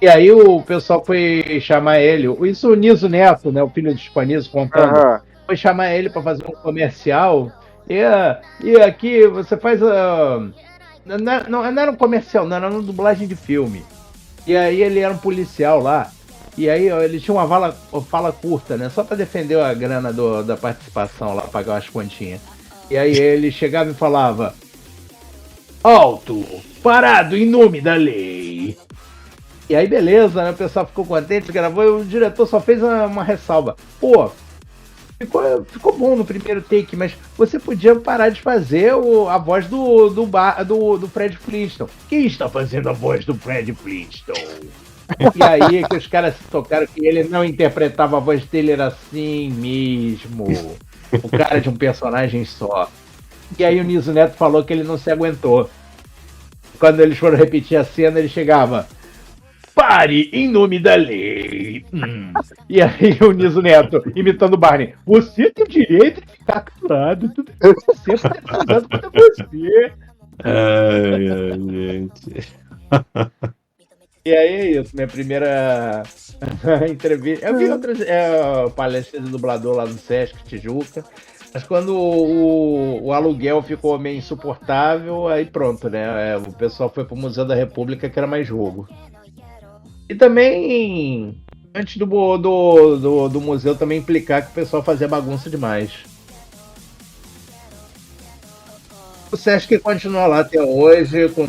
E aí o pessoal foi chamar ele, isso o Niso Neto, né, o filho do Spanizo contando, foi chamar ele para fazer um comercial, e aqui você faz não era um comercial, não, era uma dublagem de filme. E aí ele era um policial lá, e aí ele tinha uma fala curta, né, só para defender a grana da participação lá, pagar umas continhas. E aí ele chegava e falava: alto, parado em nome da lei. E aí beleza, né? O pessoal ficou contente, gravou, e o diretor só fez uma ressalva. Pô, ficou bom no primeiro take, mas você podia parar de fazer a voz do Fred Flintstone. Quem está fazendo a voz do Fred Flintstone? E aí que os caras se tocaram que ele não interpretava a voz dele, era assim mesmo. O cara de um personagem só. E aí o Niso Neto falou que ele não se aguentou. Quando eles foram repetir a cena, ele chegava: pare em nome da lei. E aí o Niso Neto, imitando o Barney: você tem o direito de ficar calado. Tudo que você está fazendo contra você. Ai, gente. E aí é isso, minha primeira entrevista. Eu vi outras palestras de dublador lá no Sesc Tijuca. Mas quando o aluguel ficou meio insuportável, aí pronto, né? O pessoal foi pro Museu da República, que era mais jogo. E também, antes do museu também implicar que o pessoal fazia bagunça demais. O Sesc continua lá até hoje, com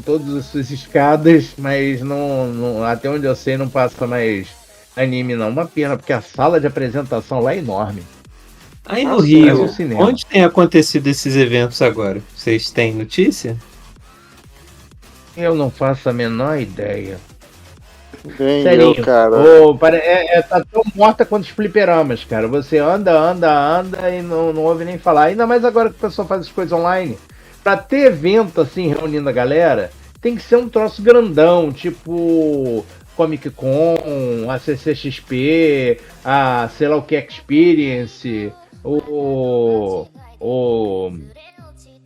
todas as suas escadas, mas até onde eu sei não passa mais anime não. Uma pena, porque a sala de apresentação lá é enorme. Aí no Nossa, Rio, parece um cinema. onde tem acontecido esses eventos agora? Vocês têm notícia? Eu não faço a menor ideia. Bem, Serinho. cara. Tá tão morta quanto os fliperamas, cara. Você anda e não ouve nem falar. Ainda mais agora que o pessoal faz as coisas online. Pra ter evento assim, reunindo a galera, tem que ser um troço grandão, tipo Comic Con, a CCXP, a sei lá o que Experience,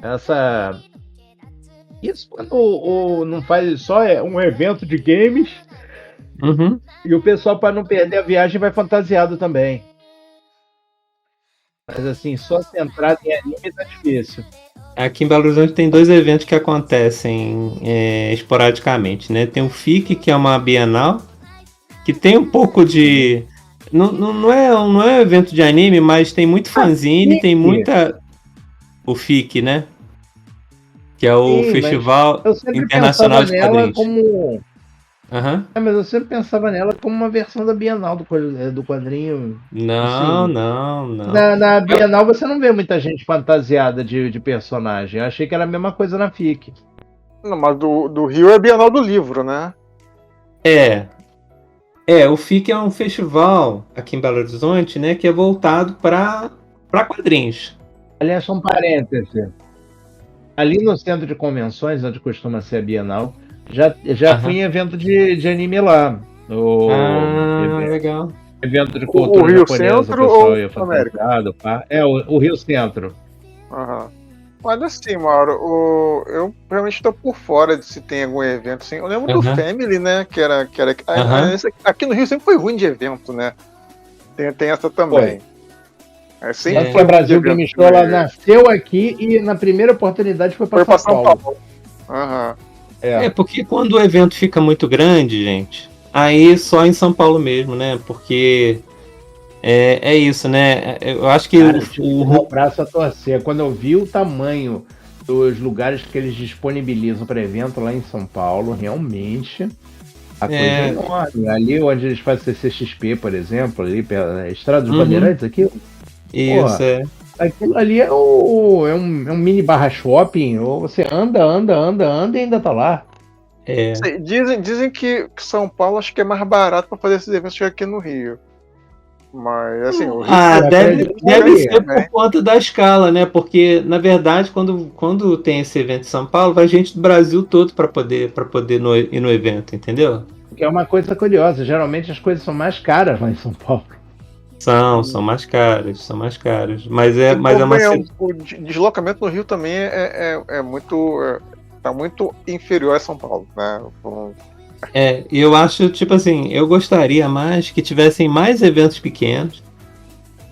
essa. Isso quando não faz só um evento de games. Uhum. E o pessoal, para não perder a viagem, vai fantasiado também. Mas assim, só centrado em anime tá difícil. Aqui em Belo Horizonte tem 2 eventos que acontecem esporadicamente, né? Tem o FIC, que é uma Bienal, que tem um pouco de... Não é um evento de anime, mas tem muito fanzine, tem muita... O FIC, né? Que é o Sim, Festival eu sempre Internacional de pensava nela Quadrinhos. como. Uhum. Mas eu sempre pensava nela como uma versão da Bienal do quadrinho. Não, Assim, não. na Bienal você não vê muita gente fantasiada de personagem. Eu achei que era a mesma coisa na FIC. Não, mas do Rio é Bienal do Livro, né? O FIC é um festival aqui em Belo Horizonte, né? Que é voltado para quadrinhos. Aliás, só um parêntese. Ali no centro de convenções, onde costuma ser a Bienal, já fui em evento de anime lá. Legal. Evento de O cultura Rio japonesa, Centro o pessoal ou ia América? fantasiado. Pá. O Rio Centro. Aham. Mas assim, Mauro, eu realmente estou por fora de se tem algum evento assim. Eu lembro do Family, né? Que era aqui no Rio sempre foi ruim de evento, né? Tem essa também. Sempre Porque a Brasil Game Show ela nasceu aqui e na primeira oportunidade foi para São Paulo. Uhum. Porque quando o evento fica muito grande, gente, aí só em São Paulo mesmo, né? Porque é isso, né? Eu acho que Cara, o braço a torcer. Quando eu vi o tamanho dos lugares que eles disponibilizam para evento lá em São Paulo, realmente a coisa é enorme. Ali onde eles fazem CCXP, por exemplo, ali pela Estrada dos Bandeirantes, aqui. Isso, Aquilo ali é um mini barra shopping, ou você anda e ainda tá lá. Dizem que São Paulo acho que é mais barato para fazer esses eventos que aqui no Rio. Mas assim, o Rio deve ser por conta da escala, né? Porque, na verdade, quando tem esse evento em São Paulo, vai gente do Brasil todo para poder ir no evento, entendeu? Que é uma coisa curiosa. Geralmente as coisas são mais caras lá em São Paulo. São mais caras. Mas o deslocamento no Rio também é muito. Tá muito inferior a São Paulo, né? E eu acho, tipo assim, eu gostaria mais que tivessem mais eventos pequenos,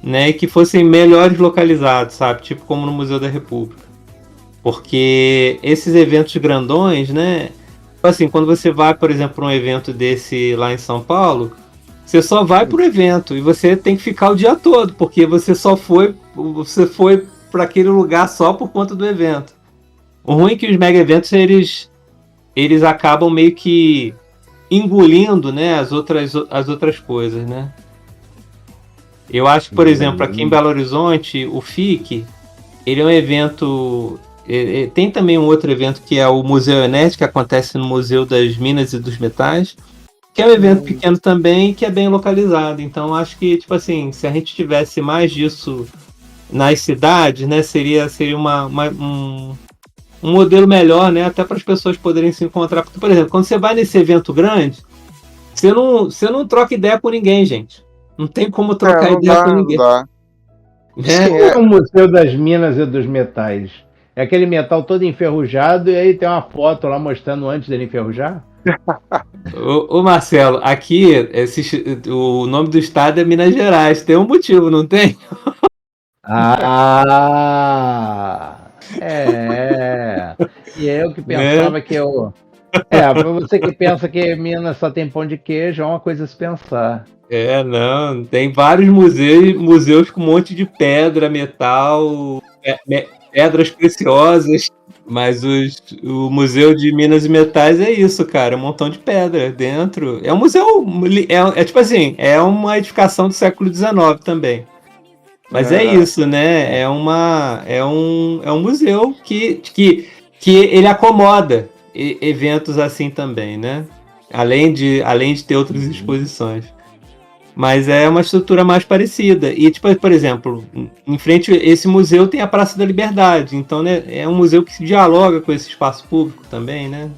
né? E que fossem melhores localizados, sabe? Tipo como no Museu da República. Porque esses eventos grandões, né? Assim, quando você vai, por exemplo, para um evento desse lá em São Paulo, você só vai pro evento e você tem que ficar o dia todo, porque você foi para aquele lugar só por conta do evento. O ruim é que os mega eventos eles acabam meio que engolindo, né, as outras coisas, né? Eu acho que, por exemplo, aqui em Belo Horizonte, o FIC, ele é um evento... Tem também um outro evento que é o Museu Enéas, que acontece no Museu das Minas e dos Metais, que é um evento pequeno também, que é bem localizado. Então, acho que, tipo assim, se a gente tivesse mais disso nas cidades, né, seria um modelo melhor, né, até para as pessoas poderem se encontrar. Porque, por exemplo, quando você vai nesse evento grande, você não troca ideia com ninguém, gente. Não tem como trocar ideia com ninguém. Não dá. É o Museu das Minas e dos Metais. É aquele metal todo enferrujado e aí tem uma foto lá mostrando antes dele enferrujar? Ô Marcelo, aqui o nome do estado é Minas Gerais. Tem um motivo, não tem? E eu que pensava que eu... pra você que pensa que Minas só tem pão de queijo, é uma coisa a se pensar. Não. Tem vários museus com um monte de pedra, metal, pedras preciosas. Mas o Museu de Minas e Metais é isso, cara. Um montão de pedra dentro. É um museu. É tipo assim, é uma edificação do século XIX também. Mas é isso, né? É um museu que ele acomoda eventos assim também, né? Além de ter outras exposições. Mas é uma estrutura mais parecida. E, tipo, por exemplo, em frente a esse museu tem a Praça da Liberdade. Então, né, é um museu que dialoga com esse espaço público também, né?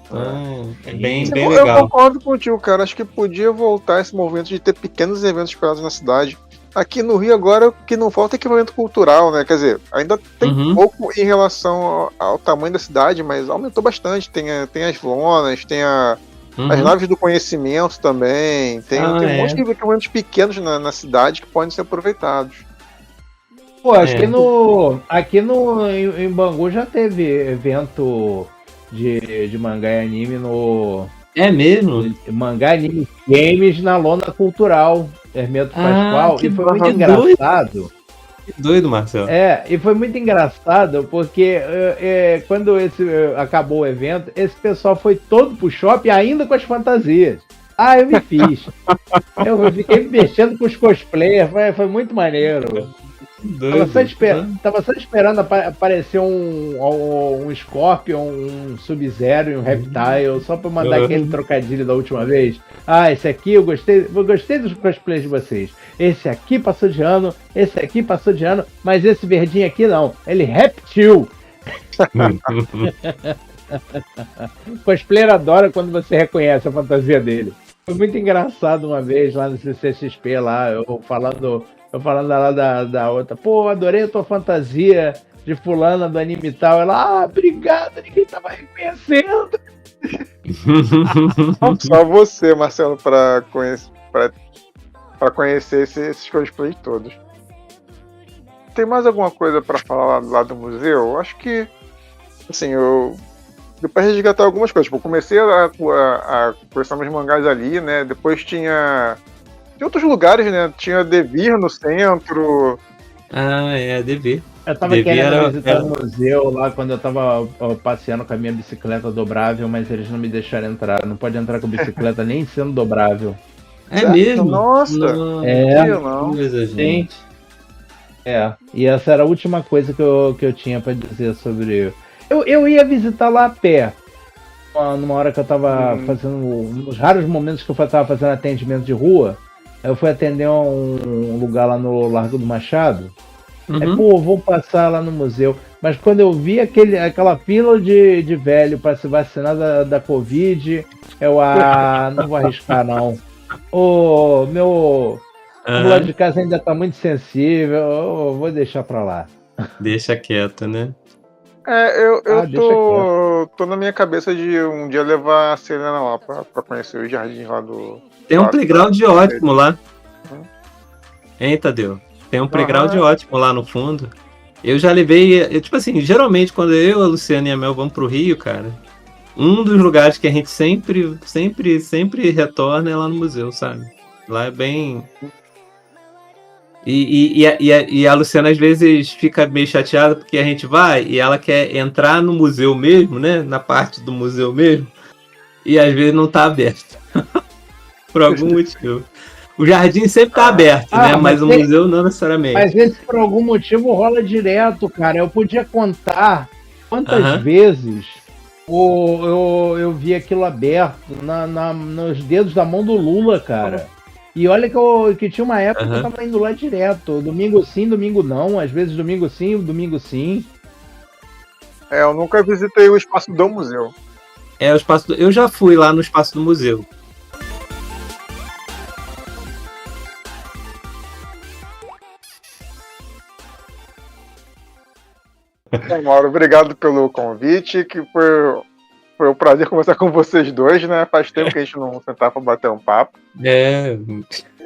Então, é bem legal. Eu concordo contigo, cara. Acho que podia voltar esse movimento de ter pequenos eventos espalhados na cidade. Aqui no Rio agora, o que não falta é equipamento cultural, né? Quer dizer, ainda tem pouco em relação ao tamanho da cidade, mas aumentou bastante. Tem as lonas, tem as naves do conhecimento também. Tem um monte de equipamentos pequenos na cidade que podem ser aproveitados. Pô, aqui em Bangu já teve evento de mangá e anime no... É mesmo? Mangá, anime, games na lona cultural. Hermeto Pascoal. E foi muito engraçado. Que doido, Marcelo. E foi muito engraçado porque quando acabou o evento, esse pessoal foi todo pro shopping ainda com as fantasias. Eu me fiz. Eu fiquei mexendo com os cosplayers, foi muito maneiro. Tava só esperando aparecer um Scorpion, um Sub-Zero e um Reptile, só pra mandar aquele trocadilho da última vez. Esse aqui eu gostei dos cosplays de vocês. Esse aqui passou de ano, mas esse verdinho aqui não, ele Reptil. O cosplayer adora quando você reconhece a fantasia dele. Foi muito engraçado uma vez lá no CCXP, lá, eu falando lá da outra. Pô, adorei a tua fantasia de fulana do anime e tal. Ela, obrigado, ninguém tava reconhecendo. Só você, Marcelo, pra conhecer esses cosplays todos. Tem mais alguma coisa pra falar lá do museu? Acho que, assim, depois de resgatar algumas coisas. Tipo, eu comecei a conversar meus mangás ali, né? Depois tinha outros lugares, né? Tinha Devir no centro. Devir. Eu tava querendo visitar o museu lá quando eu tava passeando com a minha bicicleta dobrável, mas eles não me deixaram entrar. Não pode entrar com bicicleta nem sendo dobrável. É mesmo? Nossa! Não. Sim. E essa era a última coisa que eu tinha pra dizer sobre... Eu ia visitar lá a pé. Numa hora que eu tava fazendo... Nos raros momentos que eu tava fazendo atendimento de rua, eu fui atender um lugar lá no Largo do Machado. Vou passar lá no museu. Mas quando eu vi aquela fila de velho para se vacinar da Covid, eu não vou arriscar não. Meu lado de casa ainda tá muito sensível, eu vou deixar pra lá. Deixa quieto, né? Eu tô na minha cabeça de um dia levar a Selena lá pra conhecer os jardins lá do... Tem um playground ótimo lá. Hein, Tadeu? Tem um playground ótimo lá no fundo. Eu já levei... tipo assim, geralmente quando eu, a Luciana e a Mel vamos pro Rio, cara, um dos lugares que a gente sempre retorna é lá no museu, sabe? Lá é bem... E a Luciana às vezes fica meio chateada porque a gente vai e ela quer entrar no museu mesmo, né? Na parte do museu mesmo. E às vezes não tá aberto. Por algum motivo. O jardim sempre tá aberto, né? Mas o museu não necessariamente. Mas esse por algum motivo rola direto, cara. Eu podia contar quantas vezes eu vi aquilo aberto nos dedos da mão do Lula, cara. E olha que tinha uma época que eu tava indo lá direto. Domingo sim, domingo não. Às vezes domingo sim, domingo sim. Eu nunca visitei o espaço do museu. O espaço eu já fui lá no espaço do museu. Mauro, obrigado pelo convite, que foi um prazer conversar com vocês dois, né? Faz tempo que a gente não sentava pra bater um papo.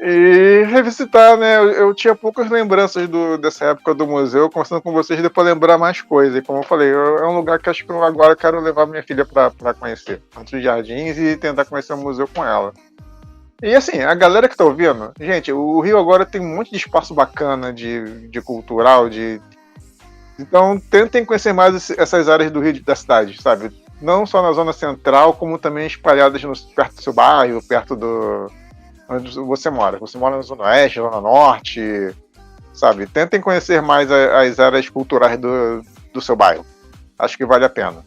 E revisitar, né? Eu tinha poucas lembranças dessa época do museu, conversando com vocês, depois lembrar mais coisas. E como eu falei, é um lugar que acho que eu agora quero levar minha filha pra conhecer. Tantos jardins e tentar conhecer o museu com ela. E assim, a galera que tá ouvindo, gente, o Rio agora tem um monte de espaço bacana de cultural, Então, tentem conhecer mais essas áreas do Rio, da cidade, sabe? Não só na zona central, como também espalhadas perto do seu bairro, perto do onde você mora. Você mora na zona oeste, zona norte, sabe? Tentem conhecer mais as áreas culturais do seu bairro. Acho que vale a pena.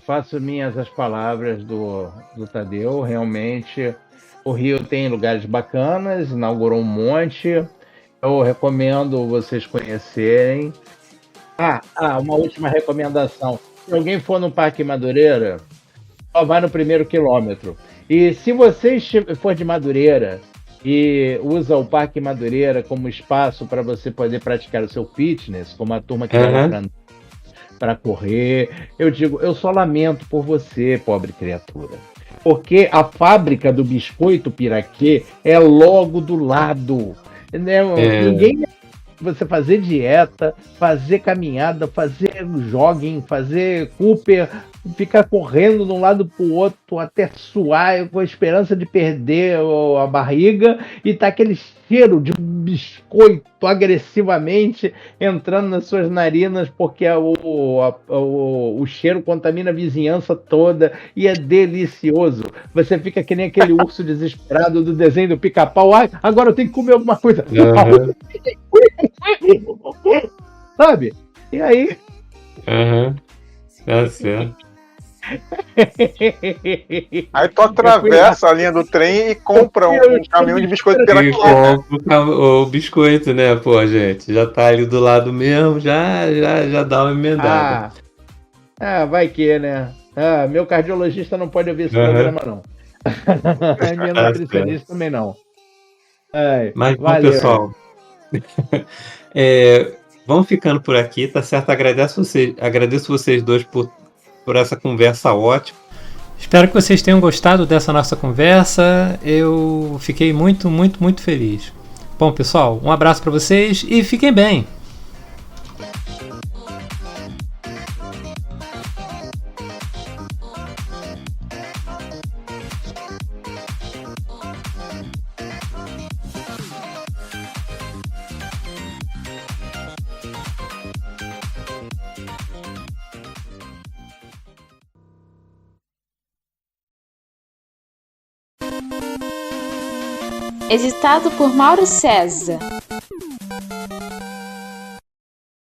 Faço minhas as palavras do Tadeu. Realmente, o Rio tem lugares bacanas, inaugurou um monte. Eu recomendo vocês conhecerem. Uma última recomendação. Se alguém for no Parque Madureira, só vai no primeiro quilômetro. E se você for de Madureira e usa o Parque Madureira como espaço para você poder praticar o seu fitness, como a turma que vai para correr, eu só lamento por você, pobre criatura. Porque a fábrica do biscoito Piraquê é logo do lado. Né? Ninguém. Você fazer dieta, fazer caminhada, fazer jogging, fazer Cooper, ficar correndo de um lado para o outro até suar com a esperança de perder a barriga e tá aquele cheiro de biscoito agressivamente entrando nas suas narinas porque o cheiro contamina a vizinhança toda e é delicioso. Você fica que nem aquele urso desesperado do desenho do Pica-Pau. Agora eu tenho que comer alguma coisa. Sabe? E aí? Tá certo. Aí tu atravessa a linha do trem e compra um caminhão de biscoito Piraquê. Compra o biscoito, né? Pô, gente, já tá ali do lado mesmo, já dá uma emendada. Vai que, né? Meu cardiologista não pode ouvir esse programa, não. Minha nutricionista também não. Mas, bom, pessoal, vamos ficando por aqui, tá certo? Agradeço vocês dois por essa conversa ótima. Espero que vocês tenham gostado dessa nossa conversa. Eu fiquei muito, muito, muito feliz. Bom, pessoal, um abraço para vocês e fiquem bem. Editado por Mauro César.